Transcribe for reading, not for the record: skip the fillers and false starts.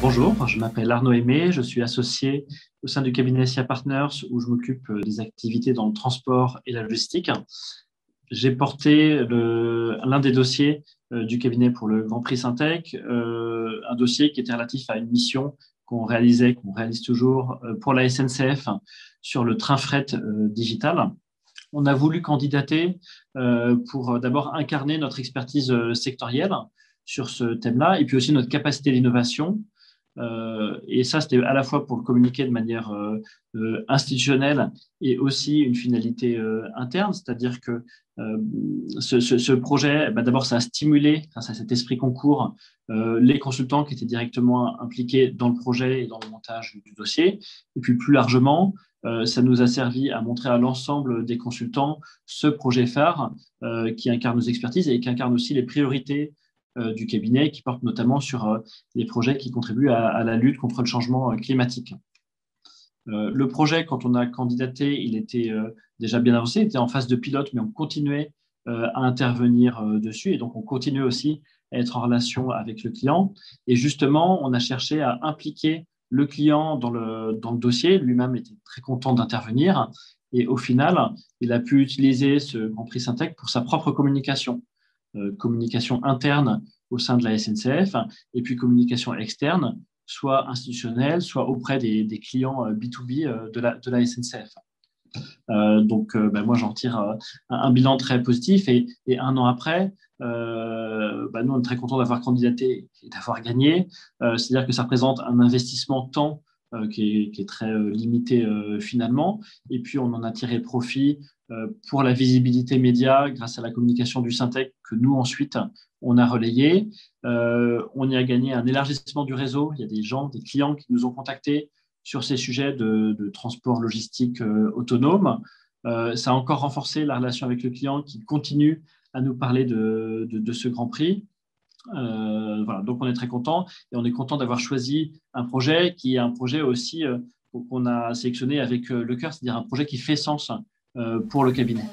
Bonjour, je m'appelle Arnaud Aimé, je suis associé au sein du cabinet SIA Partners où je m'occupe des activités dans le transport et la logistique. J'ai porté l'un des dossiers du cabinet pour le Grand Prix Syntec, un dossier qui était relatif à une mission qu'on réalise toujours pour la SNCF sur le train fret digital. On a voulu candidater pour d'abord incarner notre expertise sectorielle sur ce thème-là et puis aussi notre capacité d'innovation. Et ça, c'était à la fois pour le communiquer de manière institutionnelle et aussi une finalité interne, c'est-à-dire que ce projet, d'abord, ça a stimulé, grâce à cet esprit concours, les consultants qui étaient directement impliqués dans le projet et dans le montage du dossier. Et puis plus largement, ça nous a servi à montrer à l'ensemble des consultants ce projet phare qui incarne nos expertises et qui incarne aussi les priorités du cabinet, qui porte notamment sur les projets qui contribuent à la lutte contre le changement climatique. Le projet, quand on a candidaté, il était déjà bien avancé, il était en phase de pilote, mais on continuait à intervenir dessus et donc on continuait aussi à être en relation avec le client. Et justement, on a cherché à impliquer le client dans le dossier. Lui-même était très content d'intervenir et au final, il a pu utiliser ce Grand Prix Syntec pour sa propre communication. Communication interne au sein de la SNCF et puis communication externe, soit institutionnelle, soit auprès des clients B2B de la SNCF. Moi, j'en tire un bilan très positif et un an après, nous, on est très contents d'avoir candidaté et d'avoir gagné. C'est-à-dire que ça représente un investissement temps qui est très limité finalement. Et puis, on en a tiré profit pour la visibilité média grâce à la communication du Syntec que nous, ensuite, on a relayé. On y a gagné un élargissement du réseau. Il y a des gens, des clients qui nous ont contactés sur ces sujets de transport logistique autonome. Ça a encore renforcé la relation avec le client qui continue à nous parler de ce Grand Prix. Voilà, donc on est très content et on est content d'avoir choisi un projet qui est un projet aussi qu'on a sélectionné avec le cœur, c'est-à-dire un projet qui fait sens pour le cabinet.